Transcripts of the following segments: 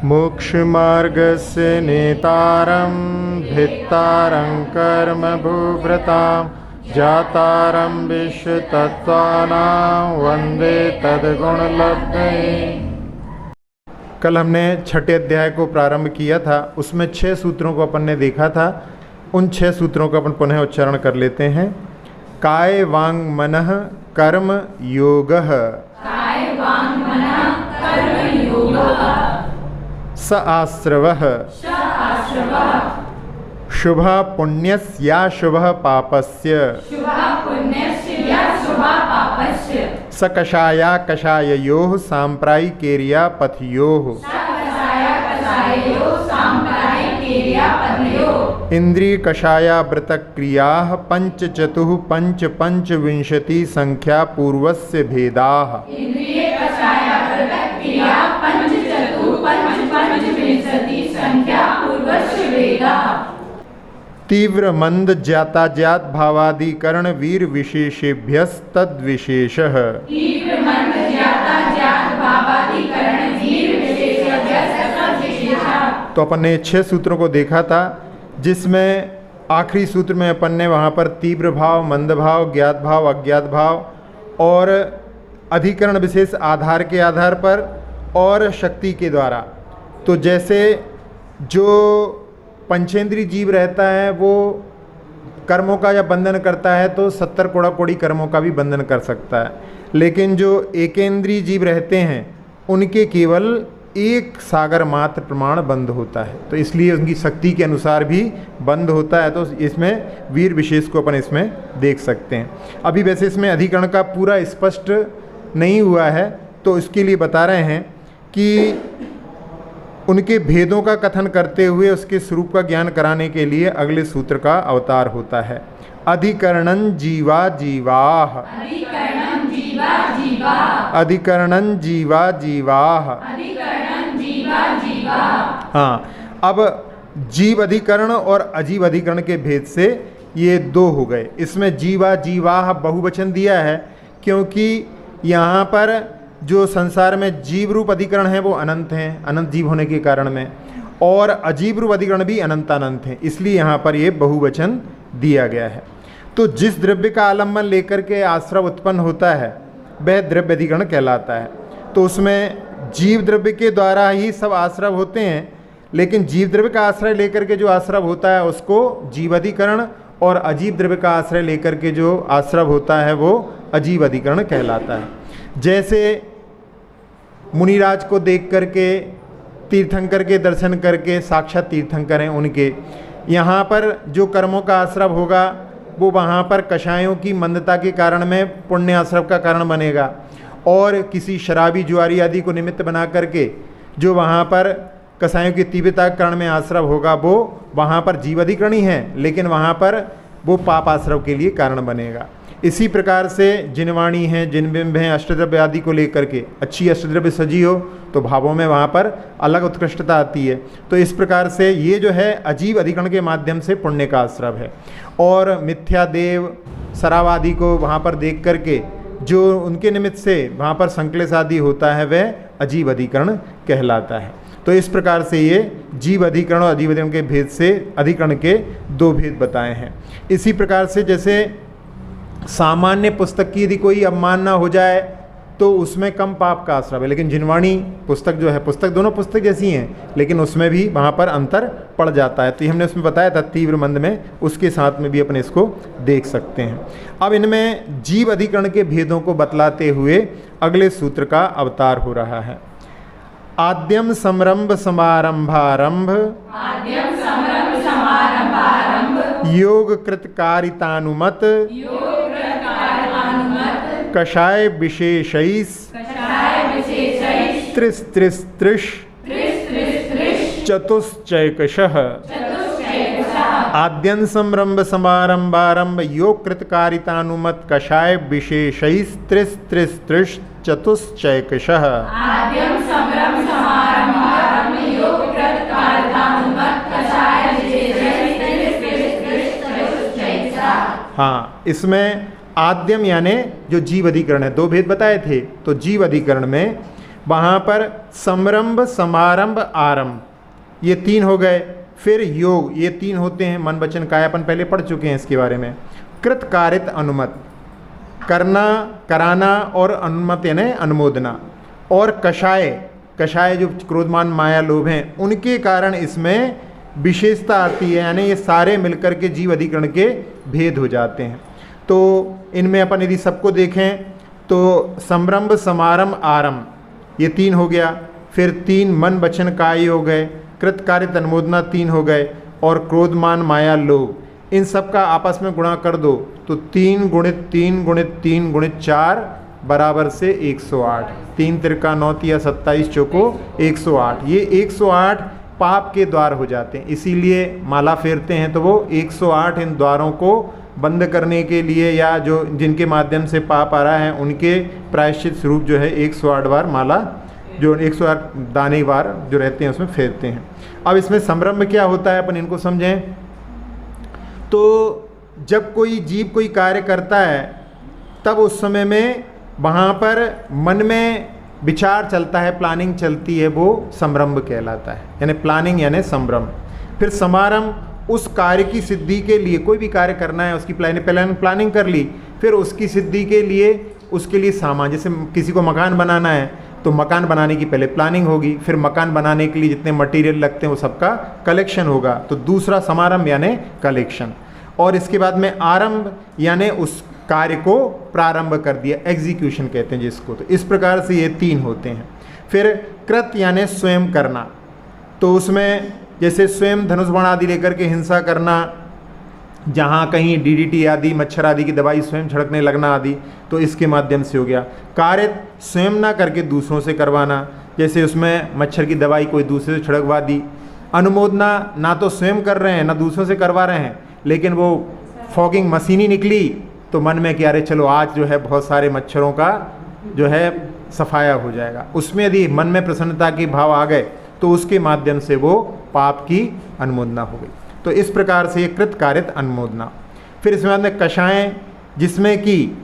मोक्षमार्गस्य नेतारं भित्तारं कर्म भूभृतां जातारं विश्वतत्त्वानां वन्दे तद्गुणलब्धये। कल हमने छठे अध्याय को प्रारंभ किया था, उसमें 6 सूत्रों को अपन ने देखा था। उन 6 सूत्रों का अपन पुनः उच्चारण कर लेते हैं। काय वांग मनः कर्म योगः, स आश्रवः, शुभः पुण्यस्य शुभः पापस्य, स कषाया कषाययोः साम्प्रायिकेर्या पथयोः, इंद्रिय कषाया व्रतक्रियाः पंचचतुः पंचविंशति संख्या पूर्वस्य भेदाः। तीव्र मंद ज्ञाताज्ञात भावादिकरण वीर विशेषेभ्यस्तद्विशेषः। तो अपन ने 6 सूत्रों को देखा था, जिसमें आखिरी सूत्र में अपन ने वहाँ पर तीव्र भाव, मंद भाव, ज्ञात भाव, अज्ञात भाव और अधिकरण विशेष आधार के आधार पर और शक्ति के द्वारा। तो जैसे जो पंचेंद्रीय जीव रहता है वो कर्मों का जब बंधन करता है तो 70 कोड़ा-कोड़ी कर्मों का भी बंधन कर सकता है, लेकिन जो एकेंद्रीय जीव रहते हैं उनके केवल एक सागर मात्र प्रमाण बंद होता है, तो इसलिए उनकी शक्ति के अनुसार भी बंद होता है। तो इसमें वीर विशेष को अपन इसमें देख सकते हैं। अभी वैसे इसमें अधिकरण का पूरा स्पष्ट नहीं हुआ है, तो इसके लिए बता रहे हैं कि उनके भेदों का कथन करते हुए उसके स्वरूप का ज्ञान कराने के लिए अगले सूत्र का अवतार होता है। अधिकरणं जीवा जीवाः, अधिकरणं जीवा जीवाः। हाँ, अब जीव अधिकरण और अजीव अधिकरण के भेद से ये 2 हो गए। इसमें जीवा जीवाः बहुवचन दिया है क्योंकि यहाँ पर जो संसार में जीव रूप अधिकरण है वो अनंत हैं, अनंत जीव होने के कारण में, और अजीव रूप अधिकरण भी अनंत अनंत हैं, इसलिए यहाँ पर ये बहुवचन दिया गया है। तो जिस द्रव्य का आलम्बन लेकर के आश्रव उत्पन्न होता है वह द्रव्य अधिकरण कहलाता है। तो उसमें जीव द्रव्य के द्वारा ही सब आश्रव होते हैं, लेकिन जीव द्रव्य का आश्रय लेकर के जो आश्रव होता है उसको जीव अधिकरण, और अजीव द्रव्य का आश्रय लेकर के जो आश्रव होता है वो अजीव अधिकरण कहलाता है। जैसे मुनिराज को देख करके तीर्थंकर के दर्शन करके साक्षात तीर्थंकर हैं उनके, यहाँ पर जो कर्मों का आश्रव होगा वो वहाँ पर कषायों की मंदता के कारण में पुण्य आश्रव का कारण बनेगा, और किसी शराबी जुआरी आदि को निमित्त बना करके जो वहाँ पर कषायों की तीव्रता के कारण में आश्रव होगा वो वहाँ पर जीव अधिकरणी है, लेकिन वहाँ पर वो पाप आश्रव के लिए कारण बनेगा। इसी प्रकार से जिनवाणी है, जिनबिंब हैं, अष्टद्रव्य आदि को लेकर के अच्छी अष्टद्रव्य सजी हो तो भावों में वहाँ पर अलग उत्कृष्टता आती है। तो इस प्रकार से ये जो है अजीव अधिकरण के माध्यम से पुण्य का आश्रव है, और मिथ्या देव शराब आदि को वहाँ पर देख करके जो उनके निमित्त से वहाँ पर संक्लेश आदि होता है वह अजीव अधिकरण कहलाता है। तो इस प्रकार से ये जीव अधिकरण और अजीव अधिकरण के भेद से अधिकरण के 2 भेद बताए हैं। इसी प्रकार से जैसे सामान्य पुस्तक की यदि कोई अवमानना हो जाए तो उसमें कम पाप का आश्रव है, लेकिन जिनवाणी पुस्तक जो है, पुस्तक दोनों पुस्तक जैसी हैं लेकिन उसमें भी वहाँ पर अंतर पड़ जाता है। तो ये हमने उसमें बताया था तीव्र मंद में, उसके साथ में भी अपन इसको देख सकते हैं। अब इनमें जीव अधिकरण के भेदों को बतलाते हुए अगले सूत्र का अवतार हो रहा है। आद्यम समरंभ समारंभारंभ योग कृतकारितानुमत कषाय विशेषैस् त्रिस्त्रिस्त्रिश चतुश्चैकशः। आद्यं संरंभ समारंभारंभ योग कृतकारितानुमत कषाय विशेषैस् त्रिस्त्रिस्त्रिश चतुश्चैकशः। हाँ, इसमें आद्यम यानी जो जीव अधिकरण है, 2 भेद बताए थे। तो जीव अधिकरण में वहाँ पर समरंभ, समारंभ, आरंभ, ये 3 हो गए। फिर योग, ये 3 होते हैं, मन वचन काया, अपन पहले पढ़ चुके हैं इसके बारे में। कृत, कारित, अनुमत, करना, कराना और अनुमत यानी अनुमोदना। और कषाय, कषाय जो क्रोधमान माया लोभ हैं उनके कारण इसमें विशेषता आती है, यानी ये सारे मिलकर के जीव अधिकरण के भेद हो जाते हैं। तो इनमें अपन यदि सबको देखें तो संरंभ, समारंभ, आरंभ, ये 3 हो गया। फिर 3 मन वचन काय हो गए, कृत, कारित, अनुमोदना 3 हो गए, और क्रोधमान माया लोभ, इन सब का आपस में गुणा कर दो तो 3 गुणित 3 गुणित 3 गुणित 4 बराबर से 108। 3 तिरका 9 तिया 27 चौको 108। ये 108 पाप के द्वार हो जाते हैं, इसीलिए माला फेरते हैं तो वो 108 इन द्वारों को बंद करने के लिए, या जो जिनके माध्यम से पाप आ रहा है उनके प्रायश्चित स्वरूप जो है 108 बार माला, जो 108 दाने बार जो रहते हैं उसमें फेरते हैं। अब इसमें संरंभ क्या होता है अपन इनको समझें। तो जब कोई जीव कोई कार्य करता है तब उस समय में वहाँ पर मन में विचार चलता है, प्लानिंग चलती है, वो संरंभ कहलाता है, यानी प्लानिंग यानी संरंभ। फिर समारंभ, उस कार्य की सिद्धि के लिए, कोई भी कार्य करना है उसकी प्लानिंग कर ली, फिर उसकी सिद्धि के लिए उसके लिए सामान, जैसे किसी को मकान बनाना है तो मकान बनाने की पहले प्लानिंग होगी, फिर मकान बनाने के लिए जितने मटेरियल लगते हैं वो सबका कलेक्शन होगा, तो दूसरा समारंभ यानी कलेक्शन। और इसके बाद में आरंभ यानी उस कार्य को प्रारंभ कर दिया, एग्जीक्यूशन कहते हैं जिसको। तो इस प्रकार से ये 3 होते हैं। फिर कृत यानी स्वयं करना, तो उसमें जैसे स्वयं धनुष बाण आदि लेकर के हिंसा करना, जहाँ कहीं डीडीटी आदि, मच्छर आदि की दवाई स्वयं छिड़कने लगना आदि, तो इसके माध्यम से हो गया। कारित, स्वयं ना करके दूसरों से करवाना, जैसे उसमें मच्छर की दवाई कोई दूसरे से छिड़कवा दी। अनुमोदना, ना तो स्वयं कर रहे हैं ना दूसरों से करवा रहे हैं, लेकिन वो फॉगिंग मशीन ही निकली तो मन में कि अरे चलो आज जो है बहुत सारे मच्छरों का जो है सफाया हो जाएगा, उसमें यदि मन में प्रसन्नता के भाव आ गए तो उसके माध्यम से वो पाप की अनुमोदना हो गई। तो इस प्रकार से ये कृत, कारित, अनुमोदना। फिर इसमें बाद में कषाय, जिसमें कि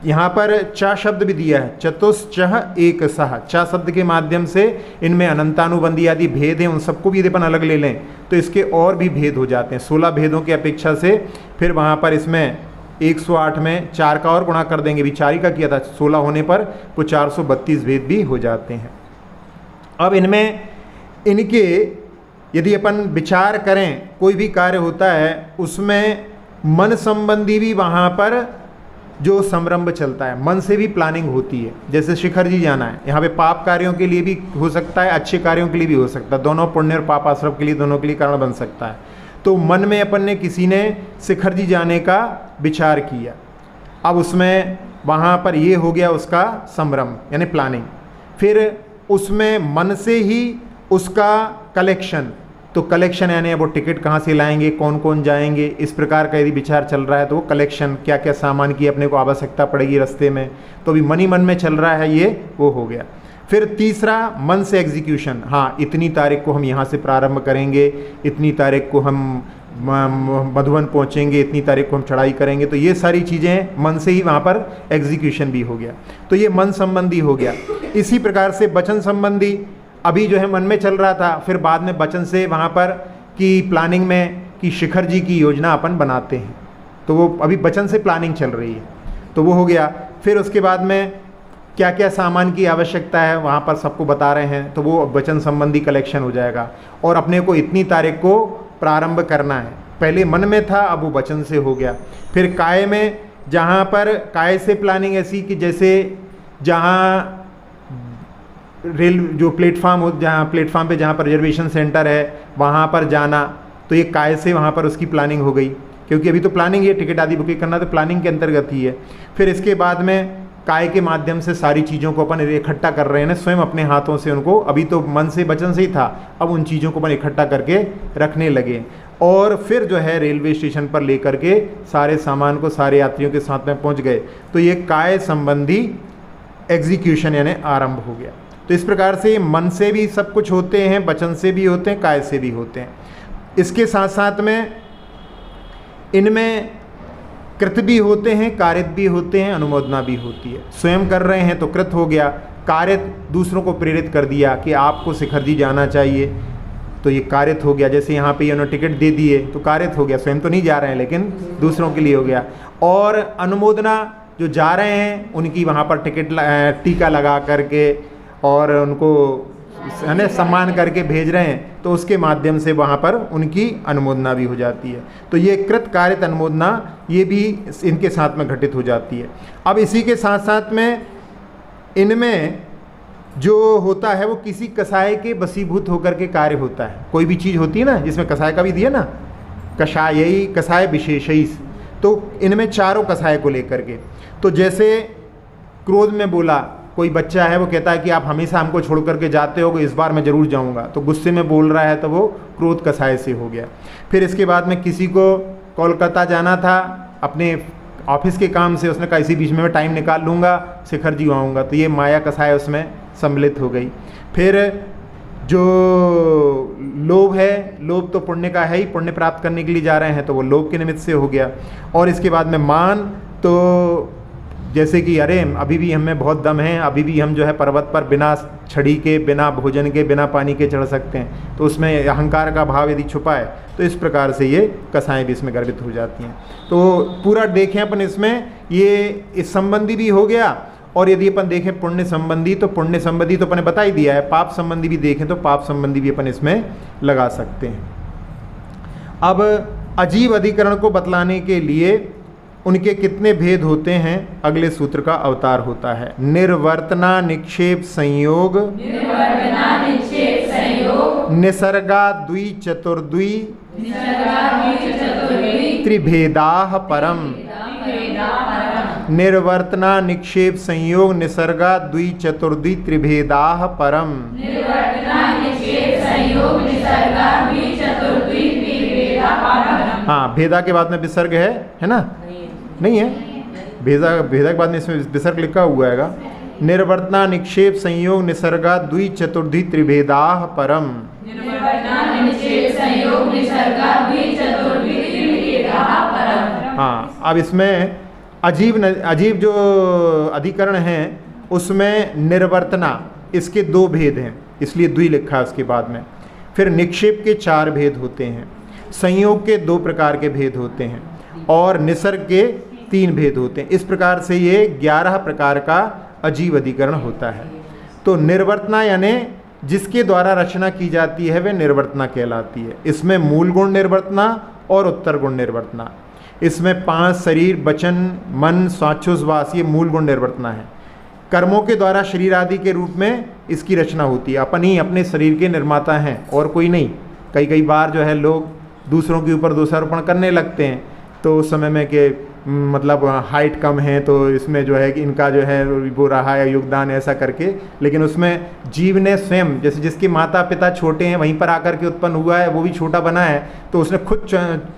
यहाँ पर च शब्द भी दिया है, चतुश्चः एक सह, च शब्द के माध्यम से इनमें अनंतानुबंधी आदि भेद हैं, उन सबको भी यदि अपन अलग ले लें तो इसके और भी भेद हो जाते हैं 16 भेदों की अपेक्षा से। फिर वहाँ पर इसमें 108 में 4 का और गुणा कर देंगे, भी 4 ही का किया था, 16 होने पर वो 432 भेद भी हो जाते हैं। अब इनमें इनके यदि अपन विचार करें, कोई भी कार्य होता है उसमें मन संबंधी भी वहाँ पर जो संरंभ चलता है, मन से भी प्लानिंग होती है। जैसे शिखर जी जाना है, यहाँ पे पाप कार्यों के लिए भी हो सकता है, अच्छे कार्यों के लिए भी हो सकता है, दोनों पुण्य और पाप आश्रम के लिए, दोनों के लिए कारण बन सकता है। तो मन में अपन ने किसी ने शिखर जी जाने का विचार किया, अब उसमें वहाँ पर ये हो गया उसका संरंभ यानी प्लानिंग। फिर उसमें मन से ही उसका कलेक्शन, तो कलेक्शन यानी वो टिकट कहाँ से लाएंगे, कौन कौन जाएंगे, इस प्रकार का यदि विचार चल रहा है तो वो कलेक्शन, क्या क्या सामान की अपने को आवश्यकता पड़ेगी रास्ते में, तो अभी मन ही मन में चल रहा है, ये वो हो गया। फिर तीसरा मन से एग्जीक्यूशन, हाँ इतनी तारीख को हम यहाँ से प्रारंभ करेंगे, इतनी तारीख को हम मधुबन पहुँचेंगे, इतनी तारीख को हम चढ़ाई करेंगे, तो ये सारी चीज़ें मन से ही वहाँ पर एग्जीक्यूशन भी हो गया। तो ये मन संबंधी हो गया। इसी प्रकार से वचन संबंधी, अभी जो है मन में चल रहा था, फिर बाद में वचन से वहाँ पर की प्लानिंग में कि शिखर जी की योजना अपन बनाते हैं, तो वो अभी वचन से प्लानिंग चल रही है, तो वो हो गया। फिर उसके बाद में क्या क्या सामान की आवश्यकता है वहाँ पर सबको बता रहे हैं, तो वो वचन संबंधी कलेक्शन हो जाएगा। और अपने को इतनी तारीख को प्रारंभ करना है, पहले मन में था अब वो वचन से हो गया। फिर काय में, जहाँ पर काय से प्लानिंग ऐसी कि जैसे जहाँ रेल जो प्लेटफार्म हो, जहाँ प्लेटफार्म पे जहाँ पर रिजर्वेशन सेंटर है वहाँ पर जाना, तो ये काय से वहाँ पर उसकी प्लानिंग हो गई, क्योंकि अभी तो प्लानिंग ये टिकट आदि बुकिंग करना तो प्लानिंग के अंतर्गत ही है। फिर इसके बाद में काय के माध्यम से सारी चीज़ों को अपन इकट्ठा कर रहे हैं स्वयं अपने हाथों से, उनको अभी तो मन से वचन से ही था, अब उन चीज़ों को अपन इकट्ठा करके रखने लगे। और फिर जो है रेलवे स्टेशन पर लेकर के सारे सामान को सारे यात्रियों के साथ में पहुँच गए, तो ये काय संबंधी एग्जीक्यूशन यानी आरंभ हो गया। तो इस प्रकार से मन से भी सब कुछ होते हैं, वचन से भी होते हैं, काय से भी होते हैं। इसके साथ साथ में इनमें कृत भी होते हैं, कारित भी होते हैं, अनुमोदना भी होती है। स्वयं कर रहे हैं तो कृत हो गया, कारित दूसरों को प्रेरित कर दिया कि आपको शिखरजी जाना चाहिए, तो ये कारित हो गया। जैसे यहाँ पे उन्होंने टिकट दे दिए तो कारित हो गया, स्वयं तो नहीं जा रहे हैं लेकिन दूसरों के लिए हो गया। और अनुमोदना, जो जा रहे हैं उनकी वहाँ पर टीका लगा करके और उनको है ना सम्मान करके भेज रहे हैं, तो उसके माध्यम से वहाँ पर उनकी अनुमोदना भी हो जाती है। तो ये कृत कारित अनुमोदना ये भी इनके साथ में घटित हो जाती है। अब इसी के साथ साथ में इनमें जो होता है वो किसी कसाय के वशीभूत होकर के कार्य होता है। कोई भी चीज़ होती है ना, जिसमें कसाय का भी दिया ना, कषायई कसाय विशेषई, तो इनमें चारों कसाय को लेकर के। तो जैसे क्रोध में बोला, कोई बच्चा है वो कहता है कि आप हमेशा हमको छोड़ करके जाते हो, इस बार मैं ज़रूर जाऊंगा, तो गुस्से में बोल रहा है तो वो क्रोध कसाय से हो गया। फिर इसके बाद में किसी को कोलकाता जाना था अपने ऑफिस के काम से, उसने कहा इसी बीच में मैं टाइम निकाल लूँगा, शिखर जी आऊँगा, तो ये माया कसाय उसमें सम्मिलित हो गई। फिर जो लोभ है, लोभ तो पुण्य का है ही, पुण्य प्राप्त करने के लिए जा रहे हैं तो वो लोभ के निमित्त से हो गया। और इसके बाद में मान, तो जैसे कि अरे अभी भी हमें बहुत दम है, अभी भी हम जो है पर्वत पर बिना छड़ी के, बिना भोजन के, बिना पानी के चढ़ सकते हैं, तो उसमें अहंकार का भाव यदि छुपा है तो इस प्रकार से ये कसाएँ भी इसमें गर्भित हो जाती हैं। तो पूरा देखें अपन इसमें, ये इस संबंधी भी हो गया। और यदि अपन देखें पुण्य संबंधी, तो पुण्य संबंधी तो अपन ने बता ही दिया है। पाप संबंधी भी देखें तो पाप संबंधी भी अपन इसमें लगा सकते हैं। अब अजीव अधिकरण को बतलाने के लिए उनके कितने भेद होते हैं, अगले सूत्र का अवतार होता है। निर्वर्तना निक्षेप संयोग, निसर्गा द्वि चतुर्द्वि, त्रिभेदाः परम। निर्वर्तना निक्षेप संयोग निसर्गा द्वि चतुर्द्वि त्रिभेदाः परम। हाँ, भेदा के बाद में विसर्ग है ना? नहीं है, भेदा के बाद में इसमें विसर्ग लिखा हुआ है। निर्वर्तना निक्षेप संयोग निसर्गा द्वि चतुर्धि त्रिभेदाः परम। हाँ, अब इसमें अजीब जो अधिकरण हैं उसमें निर्वर्तना, इसके दो भेद हैं, इसलिए द्वि लिखा है उसके बाद में। फिर निक्षेप के 4 भेद होते हैं, संयोग के 2 प्रकार के भेद होते हैं, और निसर्ग के 3 भेद होते हैं। इस प्रकार से ये 11 प्रकार का अजीब अधिकरण होता है। तो निर्वर्तना यानी जिसके द्वारा रचना की जाती है वह निर्वर्तना कहलाती है। इसमें मूल गुण निर्वर्तना और उत्तर गुण निर्वर्तना। इसमें 5 शरीर, वचन, मन, स्वाच्छुस्वास, ये मूल गुण निर्वर्तना है। कर्मों के द्वारा शरीर आदि के रूप में इसकी रचना होती है। अपन ही अपने शरीर के निर्माता हैं और कोई नहीं। कई बार जो है लोग दूसरों के ऊपर दोषारोपण करने लगते हैं, तो उस समय में कि मतलब हाइट कम है तो इसमें जो है कि इनका जो है वो रहा है योगदान, ऐसा करके। लेकिन उसमें जीव ने स्वयं, जैसे जिसके माता पिता छोटे हैं वहीं पर आकर के उत्पन्न हुआ है, वो भी छोटा बना है, तो उसने खुद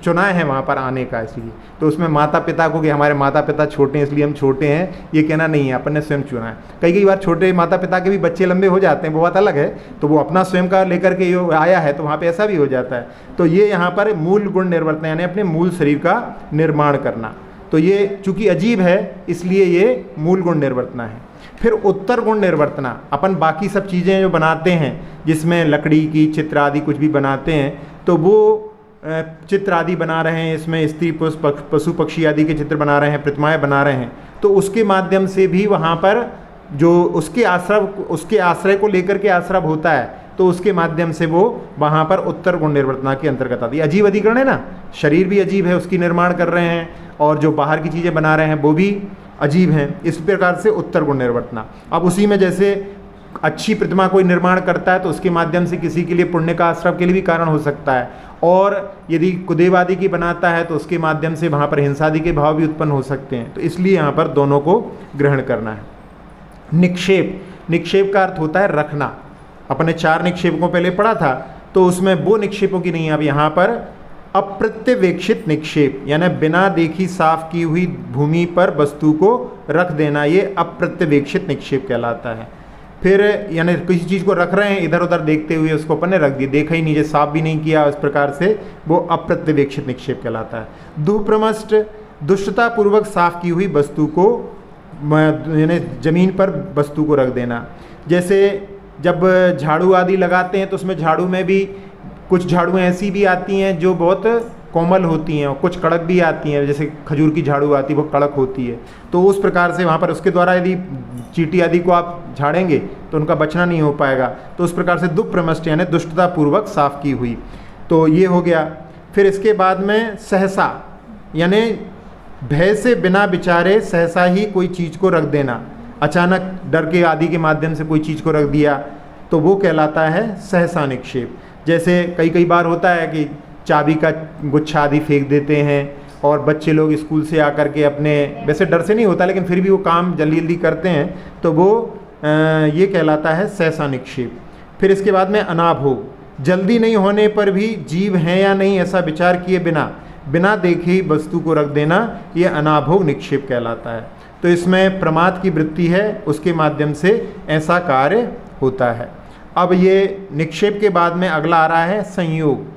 चुना है वहाँ पर आने का, इसलिए। तो उसमें माता पिता को कि हमारे माता पिता छोटे हैं इसलिए हम छोटे हैं, ये कहना नहीं है, अपन ने स्वयं चुना है। कई बार छोटे माता पिता के भी बच्चे लंबे हो जाते हैं, वो बात अलग है, तो वो अपना स्वयं का लेकर के यो आया है, तो वहाँ पर ऐसा भी हो जाता है। तो ये यहाँ पर मूल गुण निर्वर्तना यानी अपने मूल शरीर का निर्माण करना। तो ये चूंकि अजीब है इसलिए ये मूल गुण निर्वर्तना है। फिर उत्तर गुण निर्वर्तना, अपन बाकी सब चीज़ें जो बनाते हैं जिसमें लकड़ी की चित्र आदि कुछ भी बनाते हैं, तो वो चित्र आदि बना रहे हैं, इसमें स्त्री पुरुष पशु पक्षी आदि के चित्र बना रहे हैं, प्रतिमाएं बना रहे हैं, तो उसके माध्यम से भी वहाँ पर जो उसके आश्रय को लेकर के आश्रय होता है, तो उसके माध्यम से वो वहाँ पर उत्तर गुण निर्वर्तना के अंतर्गत आती है। अजीब अधिकरण है ना, शरीर भी अजीब है, उसकी निर्माण कर रहे हैं, और जो बाहर की चीज़ें बना रहे हैं वो भी अजीब हैं। इस प्रकार से उत्तर गुण निर्वर्तना। अब उसी में जैसे अच्छी प्रतिमा कोई निर्माण करता है तो उसके माध्यम से किसी के लिए पुण्य का आश्रय के लिए भी कारण हो सकता है, और यदि कुदेव आदि की बनाता है तो उसके माध्यम से वहाँ पर हिंसादि के भाव भी उत्पन्न हो सकते हैं। तो इसलिए यहाँ पर दोनों को ग्रहण करना है। निक्षेप का अर्थ होता है रखना। अपने 4 निक्षेपों को पहले पढ़ा था, तो उसमें वो निक्षेपों की नहीं है। अब यहाँ पर अप्रत्यवेक्षित निक्षेप यानी बिना देखी साफ की हुई भूमि पर वस्तु को रख देना, ये अप्रत्यवेक्षित निक्षेप कहलाता है। फिर यानी किसी चीज़ को रख रहे हैं इधर उधर देखते हुए, उसको अपन ने रख दिया, देखा ही नहीं, साफ भी नहीं किया, इस प्रकार से वो अप्रत्यवेक्षित निक्षेप कहलाता है। दुःप्रमष्ट, दुष्टतापूर्वक साफ की हुई वस्तु को यानी ज़मीन पर वस्तु को रख देना। जैसे जब झाड़ू आदि लगाते हैं तो उसमें झाड़ू में भी कुछ झाड़ू ऐसी भी आती हैं जो बहुत कोमल होती हैं और कुछ कड़क भी आती हैं, जैसे खजूर की झाड़ू आती है वो कड़क होती है। तो उस प्रकार से वहाँ पर उसके द्वारा यदि चींटी आदि को आप झाड़ेंगे तो उनका बचना नहीं हो पाएगा। तो उस प्रकार से दुष्प्रमष्ट यानी दुष्टतापूर्वक साफ की हुई। तो ये हो गया। फिर इसके बाद में सहसा यानी भय से बिना विचारे सहसा ही कोई चीज़ को रख देना, अचानक डर के आदि के माध्यम से कोई चीज़ को रख दिया तो वो कहलाता है सहसा निक्षेप। जैसे कई बार होता है कि चाबी का गुच्छा आदि फेंक देते हैं और बच्चे लोग स्कूल से आकर के अपने, वैसे डर से नहीं होता लेकिन फिर भी वो काम जल्दी जल्दी करते हैं, तो वो ये कहलाता है सहसा निक्षेप। फिर इसके बाद में अनाभोग, जल्दी नहीं होने पर भी जीव हैं या नहीं ऐसा विचार किए बिना देखे ही वस्तु को रख देना, ये अनाभोग निक्षेप कहलाता है। तो इसमें प्रमाद की वृत्ति है, उसके माध्यम से ऐसा कार्य होता है। अब ये निक्षेप के बाद में अगला आ रहा है संयोग।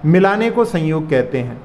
मिलाने को संयोग कहते हैं।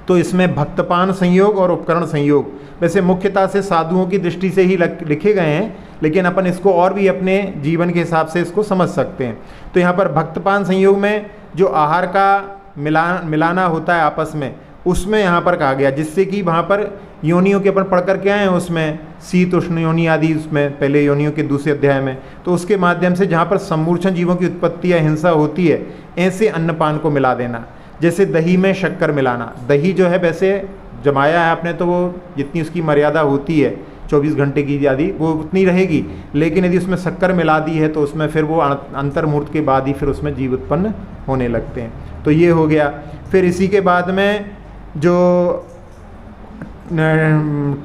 तो इसमें भक्तपान संयोग और उपकरण संयोग वैसे मुख्यतः से साधुओं की दृष्टि से ही लिखे गए हैं, लेकिन अपन इसको और भी अपने जीवन के हिसाब से इसको समझ सकते हैं। तो यहाँ पर भक्तपान संयोग में जो आहार का मिलाना होता है आपस में, उसमें यहाँ पर कहा गया, जिससे कि वहाँ पर योनियों के अपन पढ़ करके आए हैं, उसमें शीत उष्ण योनि आदि, उसमें पहले योनियों के दूसरे अध्याय में, तो उसके माध्यम से जहाँ पर सम्मूर्छन जीवों की उत्पत्ति या हिंसा होती है, ऐसे अन्नपान को मिला देना। जैसे दही में शक्कर मिलाना, दही जो है वैसे जमाया है आपने तो वो जितनी उसकी मर्यादा होती है 24 घंटे की आदि वो उतनी रहेगी, लेकिन यदि उसमें शक्कर मिला दी है तो उसमें फिर वो अंतर्मुहूर्त के बाद ही फिर उसमें जीव उत्पन्न होने लगते हैं। तो ये हो गया। फिर इसी के बाद में जो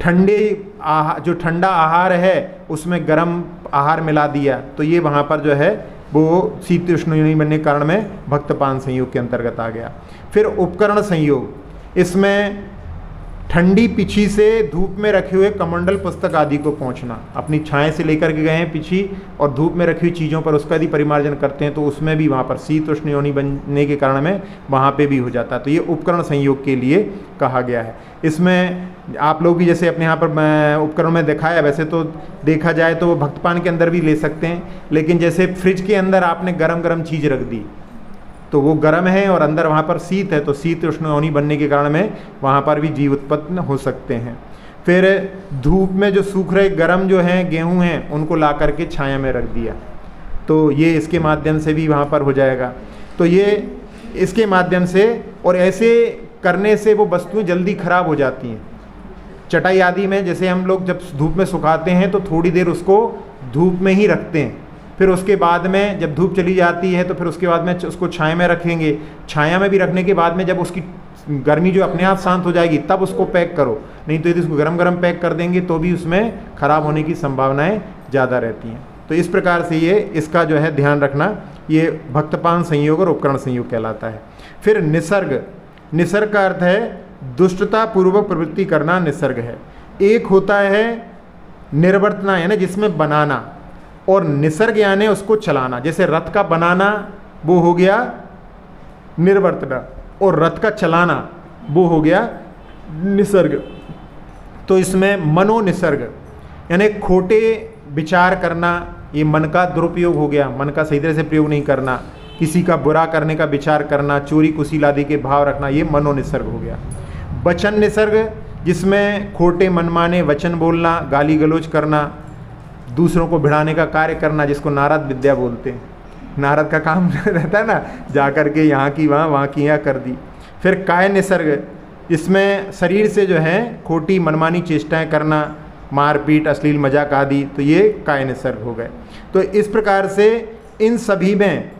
ठंडा आहार है उसमें गर्म आहार मिला दिया, तो ये वहाँ पर जो है वो शीत उष्ण योनि बनने के कारण में भक्तपान संयोग के अंतर्गत आ गया। फिर उपकरण संयोग, इसमें ठंडी पिछी से धूप में रखे हुए कमंडल पुस्तक आदि को पहुंचना, अपनी छाया से लेकर के गए हैं पिछी और धूप में रखी हुई चीज़ों पर उसका यदि परिमार्जन करते हैं तो उसमें भी वहाँ पर शीत उष्ण योनि बनने के कारण में वहाँ पे भी हो जाता है। तो ये उपकरण संयोग के लिए कहा गया है। इसमें आप लोग भी जैसे अपने यहाँ पर उपकरण में दिखाया, वैसे तो देखा जाए तो वो भक्तपान के अंदर भी ले सकते हैं, लेकिन जैसे फ्रिज के अंदर आपने गरम चीज़ रख दी तो वो गर्म है और अंदर वहाँ पर शीत है, तो शीत उष्ण योनि बनने के कारण में वहाँ पर भी जीव उत्पन्न हो सकते हैं। फिर धूप में जो सूख रहे गर्म जो हैं गेहूँ हैं उनको ला करके छाया में रख दिया, तो ये इसके माध्यम से भी वहाँ पर हो जाएगा। तो ये इसके माध्यम से, और ऐसे करने से वो वस्तुएं जल्दी खराब हो जाती हैं। चटाई आदि में जैसे हम लोग जब धूप में सुखाते हैं तो थोड़ी देर उसको धूप में ही रखते हैं, फिर उसके बाद में जब धूप चली जाती है तो फिर उसके बाद में उसको छाया में रखेंगे। छाया में भी रखने के बाद में जब उसकी गर्मी जो अपने आप शांत हो जाएगी तब उसको पैक करो, नहीं तो यदि उसको गरम पैक कर देंगे तो भी उसमें खराब होने की संभावनाएं ज़्यादा रहती हैं। तो इस प्रकार से ये इसका जो है ध्यान रखना, ये भक्तपान संयोग और उपकरण संयोग कहलाता है। फिर निसर्ग, निसर्ग का अर्थ है दुष्टता पूर्वक प्रवृत्ति करना, निसर्ग है। एक होता है निर्वर्तना यानी जिसमें बनाना, और निसर्ग यानी उसको चलाना। जैसे रथ का बनाना वो हो गया निर्वर्तना, और रथ का चलाना वो हो गया निसर्ग। तो इसमें मनो निसर्ग यानी खोटे विचार करना, ये मन का दुरुपयोग हो गया, मन का सही तरह से प्रयोग नहीं करना, किसी का बुरा करने का विचार करना, चोरी कुशील आदि के भाव रखना, ये मनो निसर्ग हो गया। वचन निसर्ग, जिसमें खोटे मनमाने वचन बोलना, गाली गलौज करना, दूसरों को भिड़ाने का कार्य करना, जिसको नारद विद्या बोलते हैं। नारद का काम रहता है ना, जा कर के यहाँ की वहाँ की यहाँ कर दी। फिर काय निसर्ग, इसमें शरीर से जो है खोटी मनमानी चेष्टाएं करना, मारपीट, अश्लील मजाक आदि, तो ये काय निसर्ग हो गए। तो इस प्रकार से इन सभी में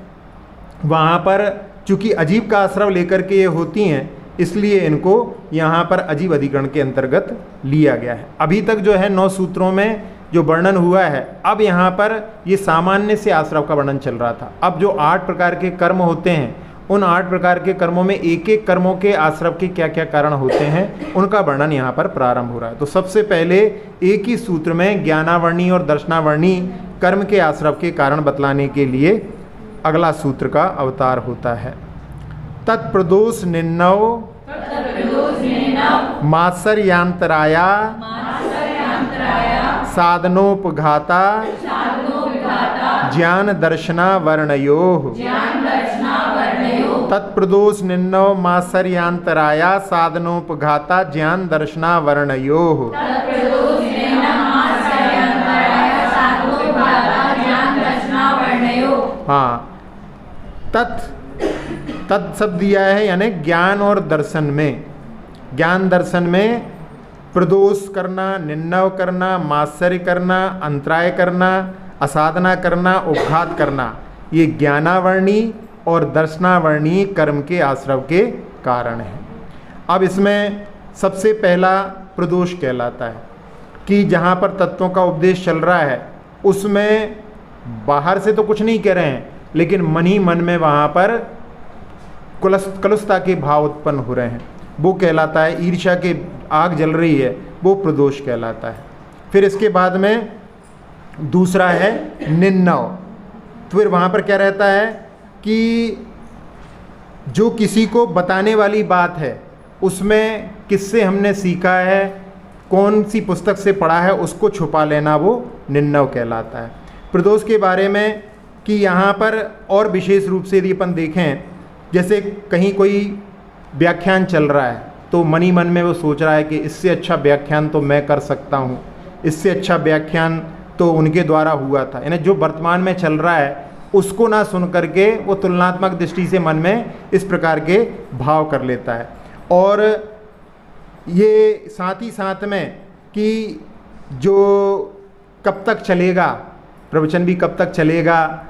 वहाँ पर चूँकि अजीब का आश्रय लेकर के ये होती हैं, इसलिए इनको यहाँ पर अजीब अधिकरण के अंतर्गत लिया गया है। अभी तक जो है 9 सूत्रों में जो वर्णन हुआ है, अब यहाँ पर ये सामान्य से आश्रव का वर्णन चल रहा था। अब जो 8 प्रकार के कर्म होते हैं, उन 8 प्रकार के कर्मों में एक एक कर्मों के आश्रव के क्या क्या कारण होते हैं, उनका वर्णन यहाँ पर प्रारंभ हो रहा है। तो सबसे पहले एक ही सूत्र में ज्ञानावर्णी और दर्शनावर्णी कर्म के आश्रव के कारण बतलाने के लिए अगला सूत्र का अवतार होता है। तत्प्रदोष निन्नव मात्सर्यांतराया साधनोपघाता ज्ञान दर्शना वर्णयोः तत्प्रदोष निन्नव मात्सर्यांतराया साधनोपघाता ज्ञान दर्शना वर्णयोः। हाँ, तत् शब्द दिया है, यानी ज्ञान और दर्शन में। ज्ञान दर्शन में प्रदोष करना, निन्नव करना, मात्सर्य करना, अंतराय करना, असाधना करना, उपघात करना, ये ज्ञानावर्णी और दर्शनावर्णी कर्म के आश्रव के कारण है। अब इसमें सबसे पहला प्रदोष कहलाता है कि जहाँ पर तत्वों का उपदेश चल रहा है उसमें बाहर से तो कुछ नहीं कह रहे हैं, लेकिन मन ही मन में वहाँ पर कलुषता के भाव उत्पन्न हो रहे हैं, वो कहलाता है। ईर्ष्या की आग जल रही है, वो प्रदोष कहलाता है। फिर इसके बाद में दूसरा है निन्नव। तो फिर वहाँ पर क्या रहता है कि जो किसी को बताने वाली बात है उसमें किससे हमने सीखा है, कौन सी पुस्तक से पढ़ा है, उसको छुपा लेना, वो निन्नव कहलाता है। प्रदोष के बारे में कि यहाँ पर और विशेष रूप से यदि अपन देखें, जैसे कहीं कोई व्याख्यान चल रहा है तो मन ही मन में वो सोच रहा है कि इससे अच्छा व्याख्यान तो मैं कर सकता हूँ, इससे अच्छा व्याख्यान तो उनके द्वारा हुआ था। यानी जो वर्तमान में चल रहा है उसको ना सुन करके वो तुलनात्मक दृष्टि से मन में इस प्रकार के भाव कर लेता है। और ये साथ ही साथ में कि जो कब तक चलेगा, प्रवचन भी कब तक चलेगा,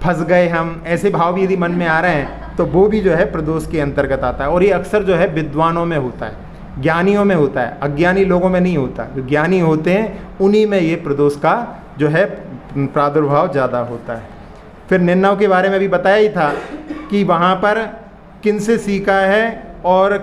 फंस गए हम, ऐसे भाव भी यदि मन में आ रहे हैं तो वो भी जो है प्रदोष के अंतर्गत आता है। और ये अक्सर जो है विद्वानों में होता है, ज्ञानियों में होता है, अज्ञानी लोगों में नहीं होता। जो ज्ञानी होते हैं उन्हीं में ये प्रदोष का जो है प्रादुर्भाव ज़्यादा होता है। फिर निन्नव के बारे में भी बताया ही था कि वहाँ पर किन से सीखा है और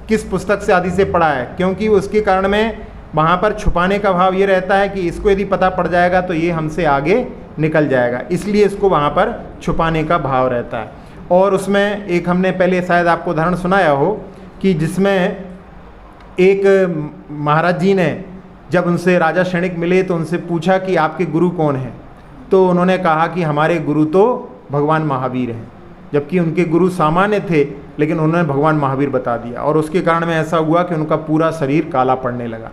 किस पुस्तक से आदि से पढ़ा है, क्योंकि उसके कारण में वहाँ पर छुपाने का भाव ये रहता है कि इसको यदि पता पड़ जाएगा तो ये हमसे आगे निकल जाएगा, इसलिए इसको वहाँ पर छुपाने का भाव रहता है। और उसमें एक हमने पहले शायद आपको उदाहरण सुनाया हो कि जिसमें एक महाराज जी ने जब उनसे राजा शनिक मिले तो उनसे पूछा कि आपके गुरु कौन हैं, तो उन्होंने कहा कि हमारे गुरु तो भगवान महावीर हैं, जबकि उनके गुरु सामान्य थे, लेकिन उन्होंने भगवान महावीर बता दिया। और उसके कारण में ऐसा हुआ कि उनका पूरा शरीर काला पड़ने लगा।